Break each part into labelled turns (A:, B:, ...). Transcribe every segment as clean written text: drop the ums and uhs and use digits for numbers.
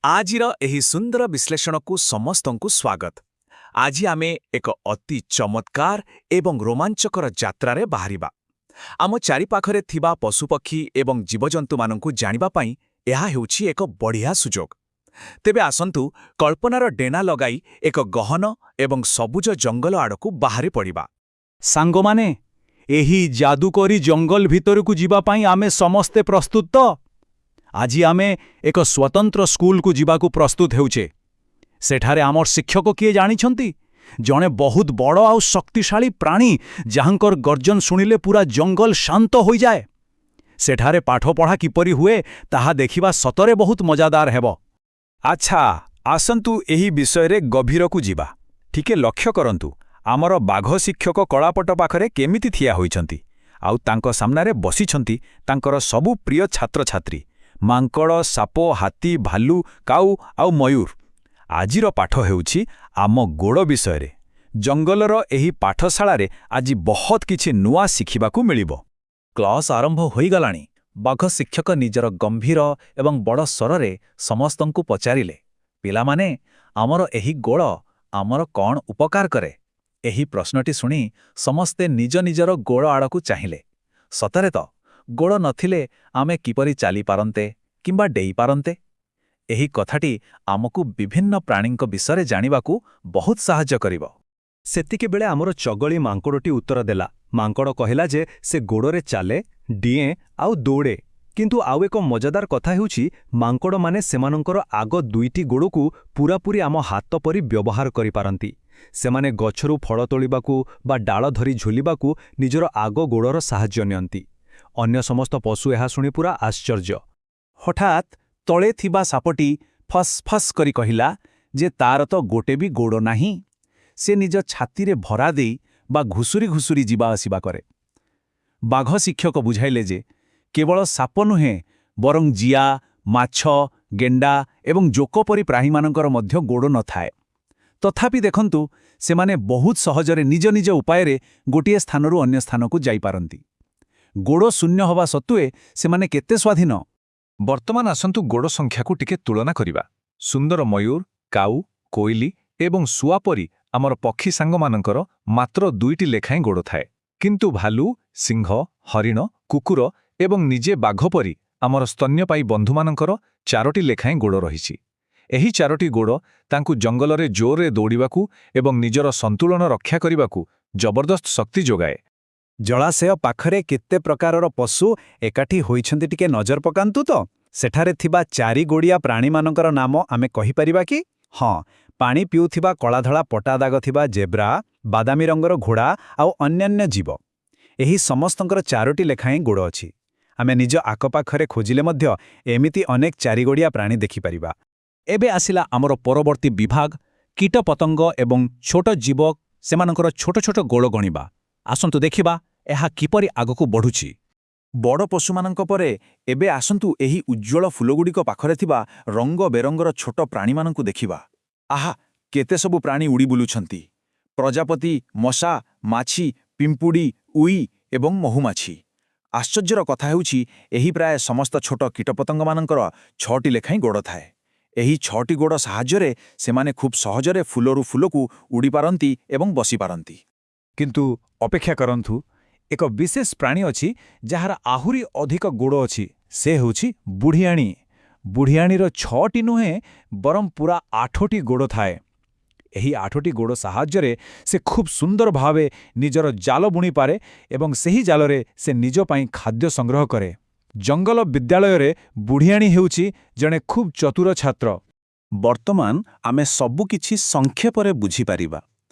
A: ଆଜିର ଏହି ସୁନ୍ଦର ବିଶ୍ଳେଷଣକୁ ସମସ୍ତଙ୍କୁ ସ୍ୱାଗତ। ଆଜି ଆମେ ଏକ ଅତି ଚମତ୍କାର ଏବଂ ରୋମାଞ୍ଚକର ଯାତ୍ରାରେ ବାହାରିବା। ଆମ ଚାରିପାଖରେ ଥିବା ପଶୁପକ୍ଷୀ ଏବଂ ଜୀବଜନ୍ତୁମାନଙ୍କୁ ଜାଣିବା ପାଇଁ ଏହା ହେଉଛି ଏକ ବଢ଼ିଆ ସୁଯୋଗ। ତେବେ ଆସନ୍ତୁ କଳ୍ପନାର ଡେଣା ଲଗାଇ ଏକ ଗହନ ଏବଂ ସବୁଜ ଜଙ୍ଗଲ ଆଡ଼କୁ ବାହାରି ପଡ଼ିବା।
B: ସାଙ୍ଗମାନେ, ଏହି ଯାଦୁକରୀ ଜଙ୍ଗଲ ଭିତରକୁ ଯିବା ପାଇଁ ଆମେ ସମସ୍ତେ ପ୍ରସ୍ତୁତ ତ? ଆଜି ଆମେ ଏକ ସ୍ୱତନ୍ତ୍ର ସ୍କୁଲକୁ ଯିବାକୁ ପ୍ରସ୍ତୁତ ହେଉଛେ। ସେଠାରେ ଆମର ଶିକ୍ଷକ କିଏ ଜାଣିଛନ୍ତି? ଜଣେ ବହୁତ ବଡ଼ ଆଉ ଶକ୍ତିଶାଳୀ ପ୍ରାଣୀ ଯାହାଙ୍କର ଗର୍ଜନ ଶୁଣିଲେ ପୁରା ଜଙ୍ଗଲ ଶାନ୍ତ ହୋଇଯାଏ। ସେଠାରେ ପାଠପଢ଼ା କିପରି ହୁଏ ତାହା ଦେଖିବା ସତରେ ବହୁତ ମଜାଦାର ହେବ। ଆଚ୍ଛା, ଆସନ୍ତୁ ଏହି ବିଷୟରେ ଗଭୀରକୁ ଯିବା। ଟିକେ ଲକ୍ଷ୍ୟ କରନ୍ତୁ, ଆମର ବାଘ ଶିକ୍ଷକ କଳାପଟ ପାଖରେ କେମିତି ଠିଆ ହୋଇଛନ୍ତି, ଆଉ ତାଙ୍କ ସାମ୍ନାରେ ବସିଛନ୍ତି ତାଙ୍କର ସବୁ ପ୍ରିୟ ଛାତ୍ରଛାତ୍ରୀ ମାଙ୍କଡ଼, ସାପ, ହାତୀ, ଭାଲୁ, କାଉ ଆଉ ମୟୂର। ଆଜିର ପାଠ ହେଉଛି ଆମ ଗୋଡ଼ ବିଷୟରେ। ଜଙ୍ଗଲର ଏହି ପାଠଶାଳାରେ ଆଜି ବହୁତ କିଛି ନୂଆ ଶିଖିବାକୁ ମିଳିବ।
A: କ୍ଲାସ୍ ଆରମ୍ଭ ହୋଇଗଲାଣି। ବାଘ ଶିକ୍ଷକ ନିଜର ଗମ୍ଭୀର ଏବଂ ବଡ଼ ସ୍ୱରରେ ସମସ୍ତଙ୍କୁ ପଚାରିଲେ, ପିଲାମାନେ, ଆମର ଏହି ଗୋଡ଼ ଆମର କ'ଣ ଉପକାର କରେ? ଏହି ପ୍ରଶ୍ନଟି ଶୁଣି ସମସ୍ତେ ନିଜ ନିଜର ଗୋଡ଼ ଆଡ଼କୁ ଚାହିଁଲେ। ସତରେ ତ, ଗୋଡ଼ ନଥିଲେ ଆମେ କିପରି ଚାଲିପାରନ୍ତେ କିମ୍ବା ଡେଇଁପାରନ୍ତେ? ଏହି କଥାଟି ଆମକୁ ବିଭିନ୍ନ ପ୍ରାଣୀଙ୍କ ବିଷୟରେ ଜାଣିବାକୁ ବହୁତ ସାହାଯ୍ୟ କରିବ।
B: ସେତିକିବେଳେ ଆମର ଚଗଳି ମାଙ୍କଡ଼ଟି ଉତ୍ତର ଦେଲା। ମାଙ୍କଡ଼ କହିଲା ଯେ ସେ ଗୋଡ଼ରେ ଚାଲେ, ଡିଏଁ ଆଉ ଦୌଡ଼େ। କିନ୍ତୁ ଆଉ ଏକ ମଜାଦାର କଥା ହେଉଛି, ମାଙ୍କଡ଼ମାନେ ସେମାନଙ୍କର ଆଗ ଦୁଇଟି ଗୋଡ଼କୁ ପୂରାପୂରି ଆମ ହାତ ପରି ବ୍ୟବହାର କରିପାରନ୍ତି। ସେମାନେ ଗଛରୁ ଫଳ ତୋଳିବାକୁ ବା ଡାଳ ଧରି ଝୁଲିବାକୁ ନିଜର ଆଗ ଗୋଡ଼ର ସାହାଯ୍ୟ ନିଅନ୍ତି। ଅନ୍ୟ ସମସ୍ତ ପଶୁ ଏହା ଶୁଣି ପୁରା ଆଶ୍ଚର୍ଯ୍ୟ।
A: ହଠାତ୍ ତଳେ ଥିବା ସାପଟି ଫସ୍ ଫସ୍ କରି କହିଲା ଯେ ତାର ତ ଗୋଟେ ବି ଗୋଡ଼ ନାହିଁ। ସେ ନିଜ ଛାତିରେ ଭରା ଦେଇ ବା ଘୁଷୁରି ଘୁଷୁରି ଯିବା ଆସିବା କରେ। ବାଘ ଶିକ୍ଷକ ବୁଝାଇଲେ ଯେ କେବଳ ସାପ ନୁହେଁ, ବରଂ ଜିଆ, ମାଛ, ଗେଣ୍ଡା ଏବଂ ଜୋକ ପରି ପ୍ରାଣୀମାନଙ୍କର ମଧ୍ୟ ଗୋଡ଼ ନଥାଏ। ତଥାପି ଦେଖନ୍ତୁ, ସେମାନେ ବହୁତ ସହଜରେ ନିଜ ନିଜ ଉପାୟରେ ଗୋଟିଏ ସ୍ଥାନରୁ ଅନ୍ୟ ସ୍ଥାନକୁ ଯାଇପାରନ୍ତି। ଗୋଡ଼ ଶୂନ୍ୟ ହେବା ସତ୍ତ୍ୱେ ସେମାନେ କେତେ ସ୍ୱାଧୀନ!
C: ବର୍ତ୍ତମାନ ଆସନ୍ତୁ ଗୋଡ଼ ସଂଖ୍ୟାକୁ ଟିକେ ତୁଳନା କରିବା। ସୁନ୍ଦର ମୟୂର, କାଉ, କୋଇଲି ଏବଂ ଶୁଆ ପରି ଆମର ପକ୍ଷୀ ସାଙ୍ଗମାନଙ୍କର ମାତ୍ର 2ଟି ଲେଖାଏଁ ଗୋଡ଼ ଥାଏ। କିନ୍ତୁ ଭାଲୁ, ସିଂହ, ହରିଣ, କୁକୁର ଏବଂ ନିଜେ ବାଘ ପରି ଆମର ସ୍ତନ୍ୟପାୟୀ ବନ୍ଧୁମାନଙ୍କର 4ଟି ଲେଖାଏଁ ଗୋଡ଼ ରହିଛି। ଏହି 4ଟି ଗୋଡ଼ ତାଙ୍କୁ ଜଙ୍ଗଲରେ ଜୋରରେ ଦୌଡ଼ିବାକୁ ଏବଂ ନିଜର ସନ୍ତୁଳନ ରକ୍ଷା କରିବାକୁ ଜବରଦସ୍ତ ଶକ୍ତି ଯୋଗାଏ।
B: ଜଳାଶୟ ପାଖରେ କେତେ ପ୍ରକାରର ପଶୁ ଏକାଠି ହୋଇଛନ୍ତି, ଟିକେ ନଜର ପକାନ୍ତୁ ତ। ସେଠାରେ ଥିବା 4 ଗୋଡ଼ିଆ ପ୍ରାଣୀମାନଙ୍କର ନାମ ଆମେ କହିପାରିବା କି? ହଁ, ପାଣି ପିଉଥିବା କଳାଧଳା ପଟା ଦାଗ ଥିବା ଜେବ୍ରା, ବାଦାମୀ ରଙ୍ଗର ଘୋଡ଼ା ଆଉ ଅନ୍ୟାନ୍ୟ ଜୀବ। ଏହି ସମସ୍ତଙ୍କର 4ଟି ଲେଖାଏଁ ଗୋଡ଼ ଅଛି। ଆମେ ନିଜ ଆଖପାଖରେ ଖୋଜିଲେ ମଧ୍ୟ ଏମିତି ଅନେକ 4 ଗୋଡ଼ିଆ ପ୍ରାଣୀ ଦେଖିପାରିବା।
A: ଏବେ ଆସିଲା ଆମର ପରବର୍ତ୍ତୀ ବିଭାଗ, କୀଟପତଙ୍ଗ ଏବଂ ଛୋଟ ଜୀବ, ସେମାନଙ୍କର ଛୋଟ ଛୋଟ ଗୋଡ଼ ଗଣିବା। ଆସନ୍ତୁ ଦେଖିବା ଏହା କିପରି ଆଗକୁ ବଢ଼ୁଛି। ବଡ଼ ପଶୁମାନଙ୍କ ପରେ ଏବେ ଆସନ୍ତୁ ଏହି ଉଜ୍ଜ୍ୱଳ ଫୁଲଗୁଡ଼ିକ ପାଖରେ ଥିବା ରଙ୍ଗ ବେରଙ୍ଗର ଛୋଟ ପ୍ରାଣୀମାନଙ୍କୁ ଦେଖିବା। ଆହା, କେତେ ସବୁ ପ୍ରାଣୀ ଉଡ଼ି ବୁଲୁଛନ୍ତି! ପ୍ରଜାପତି, ମଶା, ମାଛି, ପିମ୍ପୁଡ଼ି, ଉଇ ଏବଂ ମହୁମାଛି। ଆଶ୍ଚର୍ଯ୍ୟର କଥା ହେଉଛି, ଏହି ପ୍ରାୟ ସମସ୍ତ ଛୋଟ କୀଟପତଙ୍ଗମାନଙ୍କର 6ଟି ଲେଖାଏଁ ଗୋଡ଼ ଥାଏ। ଏହି 6ଟି ଗୋଡ଼ ସାହାଯ୍ୟରେ ସେମାନେ ଖୁବ୍ ସହଜରେ ଫୁଲରୁ ଫୁଲକୁ ଉଡ଼ିପାରନ୍ତି ଏବଂ ବସିପାରନ୍ତି।
B: କିନ୍ତୁ ଅପେକ୍ଷା କରନ୍ତୁ, ଏକ ବିଶେଷ ପ୍ରାଣୀ ଅଛି ଯାହାର ଆହୁରି ଅଧିକ ଗୋଡ଼ ଅଛି। ସେ ହେଉଛି ବୁଢ଼ିଆଣୀ। ବୁଢ଼ିଆଣୀର 6ଟି ନୁହେଁ, ବରଂ ପୁରା 8ଟି ଗୋଡ଼ ଥାଏ। ଏହି 8ଟି ଗୋଡ଼ ସାହାଯ୍ୟରେ ସେ ଖୁବ୍ ସୁନ୍ଦର ଭାବେ ନିଜର ଜାଲ ବୁଣିପାରେ ଏବଂ ସେହି ଜାଲରେ ସେ ନିଜ ପାଇଁ ଖାଦ୍ୟ ସଂଗ୍ରହ କରେ। ଜଙ୍ଗଲ ବିଦ୍ୟାଳୟରେ ବୁଢ଼ିଆଣୀ ହେଉଛି ଜଣେ ଖୁବ୍ ଚତୁର ଛାତ୍ର।
A: ବର୍ତ୍ତମାନ ଆମେ ସବୁକିଛି ସଂକ୍ଷେପରେ ବୁଝିପାରିବା।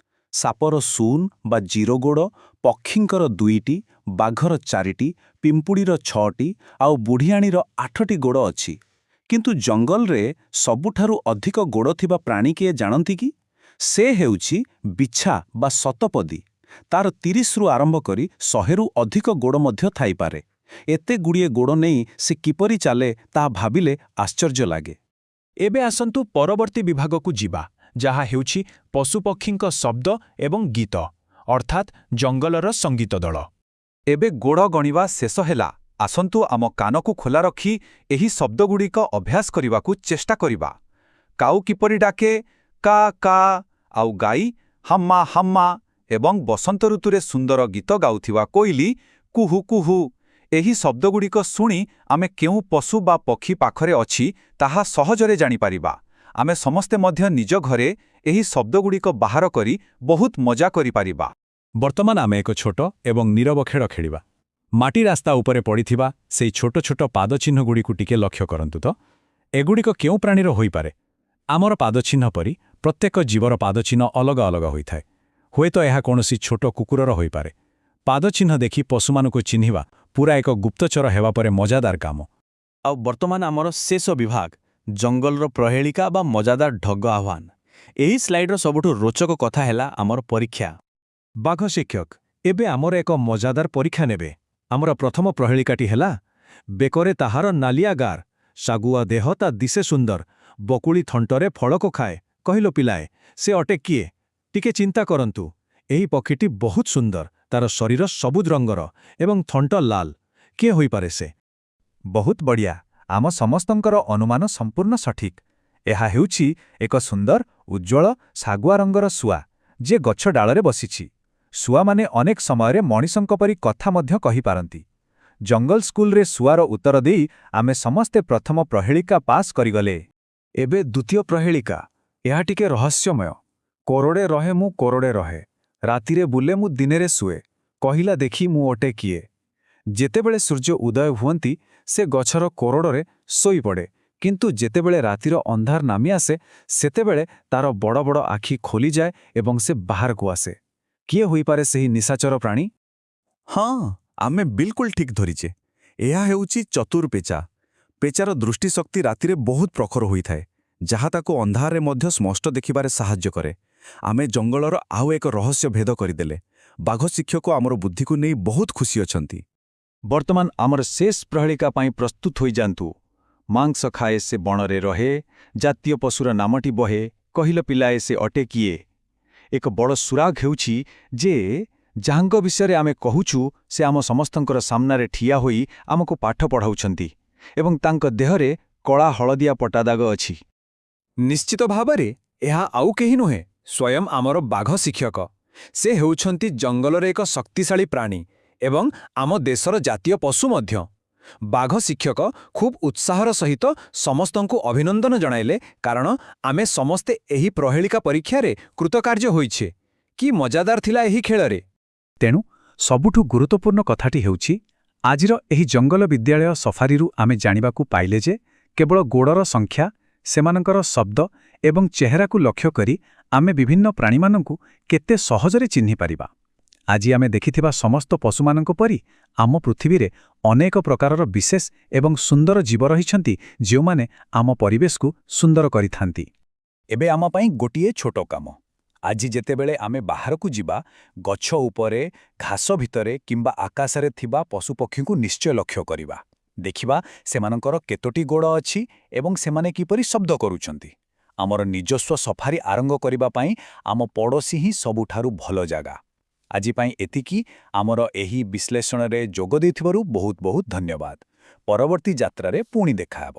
A: ସାପର ଶୂନ ବା ଜିରୋ ଗୋଡ଼, ପକ୍ଷୀଙ୍କର 2ଟି, ବାଘର 4ଟି, ପିମ୍ପୁଡ଼ିର 6ଟି ଆଉ ବୁଢ଼ିଆଣୀର 8ଟି ଗୋଡ଼ ଅଛି। କିନ୍ତୁ ଜଙ୍ଗଲରେ ସବୁଠାରୁ ଅଧିକ ଗୋଡ଼ ଥିବା ପ୍ରାଣୀ କିଏ ଜାଣନ୍ତି କି? ସେ ହେଉଛି ବିଛା ବା ଶତପଦୀ। ତାର 30ରୁ ଆରମ୍ଭ କରି 100ରୁ ଅଧିକ ଗୋଡ଼ ମଧ୍ୟ ଥାଇପାରେ। ଏତେ ଗୁଡ଼ିଏ ଗୋଡ଼ ନେଇ ସେ କିପରି ଚାଲେ ତାହା ଭାବିଲେ ଆଶ୍ଚର୍ଯ୍ୟ ଲାଗେ।
B: ଏବେ ଆସନ୍ତୁ ପରବର୍ତ୍ତୀ ବିଭାଗକୁ ଯିବା, ଯାହା ହେଉଛି ପଶୁପକ୍ଷୀଙ୍କ ଶବ୍ଦ ଏବଂ ଗୀତ, ଅର୍ଥାତ୍ ଜଙ୍ଗଲର ସଙ୍ଗୀତ ଦଳ।
C: ଏବେ ଗୋଡ଼ ଗଣିବା ଶେଷ ହେଲା। ଆସନ୍ତୁ ଆମ କାନକୁ ଖୋଲା ରଖି ଏହି ଶବ୍ଦଗୁଡ଼ିକ ଅଭ୍ୟାସ କରିବାକୁ ଚେଷ୍ଟା କରିବା।
B: କାଉ କିପରି ଡାକେ କା କା, ଆଉ ଗାଈ ହାମ୍ମା ହାମ୍ମା, ଏବଂ ବସନ୍ତ ଋତୁରେ ସୁନ୍ଦର ଗୀତ ଗାଉଥିବା କୋଇଲି କୁହୁ କୁହୁ। ଏହି ଶବ୍ଦଗୁଡ଼ିକ ଶୁଣି ଆମେ କେଉଁ ପଶୁ ବା ପକ୍ଷୀ ପାଖରେ ଅଛି ତାହା ସହଜରେ ଜାଣିପାରିବା। ଆମେ ସମସ୍ତେ ମଧ୍ୟ ନିଜ ଘରେ ଏହି ଶବ୍ଦଗୁଡ଼ିକ ବାହାର କରି ବହୁତ ମଜା କରିପାରିବା।
A: ବର୍ତ୍ତମାନ ଆମେ ଏକ ଛୋଟ ଏବଂ ନୀରବ ଖେଳ ଖେଳିବା। ମାଟି ରାସ୍ତା ଉପରେ ପଡ଼ିଥିବା ସେହି ଛୋଟ ଛୋଟ ପାଦଚିହ୍ନଗୁଡ଼ିକୁ ଟିକେ ଲକ୍ଷ୍ୟ କରନ୍ତୁ ତ। ଏଗୁଡ଼ିକ କେଉଁ ପ୍ରାଣୀର ହୋଇପାରେ? ଆମର ପାଦଚିହ୍ନ ପରି ପ୍ରତ୍ୟେକ ଜୀବର ପାଦଚିହ୍ନ ଅଲଗା ଅଲଗା ହୋଇଥାଏ। ହୁଏତ ଏହା କୌଣସି ଛୋଟ କୁକୁରର ହୋଇପାରେ। ପାଦଚିହ୍ନ ଦେଖି ପଶୁମାନଙ୍କୁ ଚିହ୍ନିବା ପୁରା ଏକ ଗୁପ୍ତଚର ହେବା ପରେ ମଜାଦାର କାମ।
D: ଆଉ ବର୍ତ୍ତମାନ ଆମର ଶେଷ ବିଭାଗ, ଜଙ୍ଗଲର ପ୍ରହେଳିକା ବା ମଜାଦାର ଢଗ ଆହ୍ୱାନ। ଏହି ସ୍ଲାଇଡର ସବୁଠୁ ରୋଚକ କଥା ହେଲା ଆମର ପରୀକ୍ଷା।
A: ବାଘ ଶିକ୍ଷକ ଏବେ ଆମର ଏକ ମଜାଦାର ପରୀକ୍ଷା ନେବେ। ଆମର ପ୍ରଥମ ପ୍ରହେଳିକାଟି ହେଲା, ବେକରେ ତାହାର ନାଲିଆ ଗାର, ଶାଗୁଆ ଦେହ ତା ଦିଶେ ସୁନ୍ଦର, ବକୁଳି ଥଣ୍ଟରେ ଫଳକ ଖାଏ। କହିଲ ପିଲାଏ, ସେ ଅଟେ କିଏ? ଟିକେ ଚିନ୍ତା କରନ୍ତୁ। ଏହି ପକ୍ଷୀଟି ବହୁତ ସୁନ୍ଦର, ତାର ଶରୀର ସବୁଜ ରଙ୍ଗର ଏବଂ ଥଣ୍ଟ ଲାଲ। କିଏ ହୋଇପାରେ ସେ?
B: ବହୁତ ବଢ଼ିଆ, ଆମ ସମସ୍ତଙ୍କର ଅନୁମାନ ସମ୍ପୂର୍ଣ୍ଣ ସଠିକ୍। ଏହା ହେଉଛି ଏକ ସୁନ୍ଦର ଉଜ୍ଜ୍ୱଳ ଶାଗୁଆ ରଙ୍ଗର ଶୁଆ, ଯିଏ ଗଛ ଡାଳରେ ବସିଛି। ଶୁଆମାନେ ଅନେକ ସମୟରେ ମଣିଷଙ୍କ ପରି କଥା ମଧ୍ୟ କହିପାରନ୍ତି। ଜଙ୍ଗଲ ସ୍କୁଲରେ ଶୁଆର ଉତ୍ତର ଦେଇ ଆମେ ସମସ୍ତେ ପ୍ରଥମ ପ୍ରହେଳିକା ପାସ୍ କରିଗଲେ।
C: ଏବେ ଦ୍ୱିତୀୟ ପ୍ରହେଳିକା। ଏହା ଟିକେ ରହସ୍ୟମୟ। କୋରଡ଼େ ରହେ ମୁଁ କୋରଡ଼େ ରହେ, ରାତିରେ ବୁଲେ ମୁଁ ଦିନରେ ଶୁଏ, କହିଲା ଦେଖି ମୁଁ ଅଟେ କିଏ? ଯେତେବେଳେ ସୂର୍ଯ୍ୟ ଉଦୟ ହୁଅନ୍ତି ସେ ଗଛର କୋରଡ଼ରେ ଶୋଇପଡ଼େ, କିନ୍ତୁ ଯେତେବେଳେ ରାତିର ଅନ୍ଧାର ନାମି ଆସେ ସେତେବେଳେ ତାର ବଡ଼ ବଡ଼ ଆଖି ଖୋଲିଯାଏ ଏବଂ ସେ ବାହାରକୁ ଆସେ। କିଏ ହୋଇପାରେ ସେହି ନିଶାଚର ପ୍ରାଣୀ?
D: ହଁ, ଆମେ ବିଲକୁଲ ଠିକ୍ ଧରିଛେ। ଏହା ହେଉଛି ଚତୁର ପେଚା। ପେଚାର ଦୃଷ୍ଟିଶକ୍ତି ରାତିରେ ବହୁତ ପ୍ରଖର ହୋଇଥାଏ, ଯାହା ତାକୁ ଅନ୍ଧାରରେ ମଧ୍ୟ ସ୍ପଷ୍ଟ ଦେଖିବାରେ ସାହାଯ୍ୟ କରେ। ଆମେ ଜଙ୍ଗଲର ଆଉ ଏକ ରହସ୍ୟ ଭେଦ କରିଦେଲେ। ବାଘ ଶିକ୍ଷକ ଆମର ବୁଦ୍ଧିକୁ ନେଇ ବହୁତ ଖୁସି ଅଛନ୍ତି।
B: ବର୍ତ୍ତମାନ ଆମର ଶେଷ ପ୍ରହେଳିକା ପାଇଁ ପ୍ରସ୍ତୁତ ହୋଇଯାଆନ୍ତୁ। ମାଂସ ଖାଏ ସେ ବଣରେ ରହେ, ଜାତୀୟ ପଶୁର ନାମଟି ବହେ, କହିଲ ପିଲାଏ ସେ ଅଟେ କିଏ? ଏକ ବଡ଼ ସୁରାଗ ହେଉଛି ଯେ ଯାହାଙ୍କ ବିଷୟରେ ଆମେ କହୁଛୁ ସେ ଆମ ସମସ୍ତଙ୍କର ସାମ୍ନାରେ ଠିଆ ହୋଇ ଆମକୁ ପାଠ ପଢ଼ାଉଛନ୍ତି ଏବଂ ତାଙ୍କ ଦେହରେ କଳା ହଳଦିଆ ପଟାଦାଗ ଅଛି।
C: ନିଶ୍ଚିତ ଭାବରେ ଏହା ଆଉ କେହି ନୁହେଁ, ସ୍ୱୟଂ ଆମର ବାଘ ଶିକ୍ଷକ। ସେ ହେଉଛନ୍ତି ଜଙ୍ଗଲର ଏକ ଶକ୍ତିଶାଳୀ ପ୍ରାଣୀ ଏବଂ ଆମ ଦେଶର ଜାତୀୟ ପଶୁ ମଧ୍ୟ। ବାଘ ଶିକ୍ଷକ ଖୁବ୍ ଉତ୍ସାହର ସହିତ ସମସ୍ତଙ୍କୁ ଅଭିନନ୍ଦନ ଜଣାଇଲେ, କାରଣ ଆମେ ସମସ୍ତେ ଏହି ପ୍ରହେଳିକା ପରୀକ୍ଷାରେ କୃତକାର୍ଯ୍ୟ ହୋଇଛେ। କି ମଜାଦାର ଥିଲା ଏହି ଖେଳରେ!
B: ତେଣୁ ସବୁଠୁ ଗୁରୁତ୍ୱପୂର୍ଣ୍ଣ କଥାଟି ହେଉଛି, ଆଜିର ଏହି ଜଙ୍ଗଲ ବିଦ୍ୟାଳୟ ସଫାରିରୁ ଆମେ ଜାଣିବାକୁ ପାଇଲେ ଯେ କେବଳ ଗୋଡ଼ର ସଂଖ୍ୟା, ସେମାନଙ୍କର ଶବ୍ଦ ଏବଂ ଚେହେରାକୁ ଲକ୍ଷ୍ୟ କରି ଆମେ ବିଭିନ୍ନ ପ୍ରାଣୀମାନଙ୍କୁ କେତେ ସହଜରେ ଚିହ୍ନିପାରିବା। ଆଜି ଆମେ ଦେଖିଥିବା ସମସ୍ତ ପଶୁମାନଙ୍କ ପରି ଆମ ପୃଥିବୀରେ ଅନେକ ପ୍ରକାରର ବିଶେଷ ଏବଂ ସୁନ୍ଦର ଜୀବ ରହିଛନ୍ତି, ଯେଉଁମାନେ ଆମ ପରିବେଶକୁ ସୁନ୍ଦର କରିଥାନ୍ତି। ଏବେ ଆମ ପାଇଁ ଗୋଟିଏ ଛୋଟ କାମ। ଆଜି ଯେତେବେଳେ ଆମେ ବାହାରକୁ ଯିବା, ଗଛ ଉପରେ, ଘାସ ଭିତରେ କିମ୍ବା ଆକାଶରେ ଥିବା ପଶୁପକ୍ଷୀଙ୍କୁ ନିଶ୍ଚୟ ଲକ୍ଷ୍ୟ କରିବା। ଦେଖିବା ସେମାନଙ୍କର କେତୋଟି ଗୋଡ଼ ଅଛି ଏବଂ ସେମାନେ କିପରି ଶବ୍ଦ କରୁଛନ୍ତି। ଆମର ନିଜସ୍ୱ ସଫାରି ଆରମ୍ଭ କରିବା ପାଇଁ ଆମ ପଡ଼ୋଶୀ ହିଁ ସବୁଠାରୁ ଭଲ ଜାଗା। ଆଜି ପାଇଁ ଏତିକି। ଆମର ଏହି ବିଶ୍ଳେଷଣରେ ଯୋଗ ଦେଇଥିବାରୁ ବହୁତ ବହୁତ ଧନ୍ୟବାଦ। ପରବର୍ତ୍ତୀ ଯାତ୍ରାରେ ପୁଣି ଦେଖାହେବ।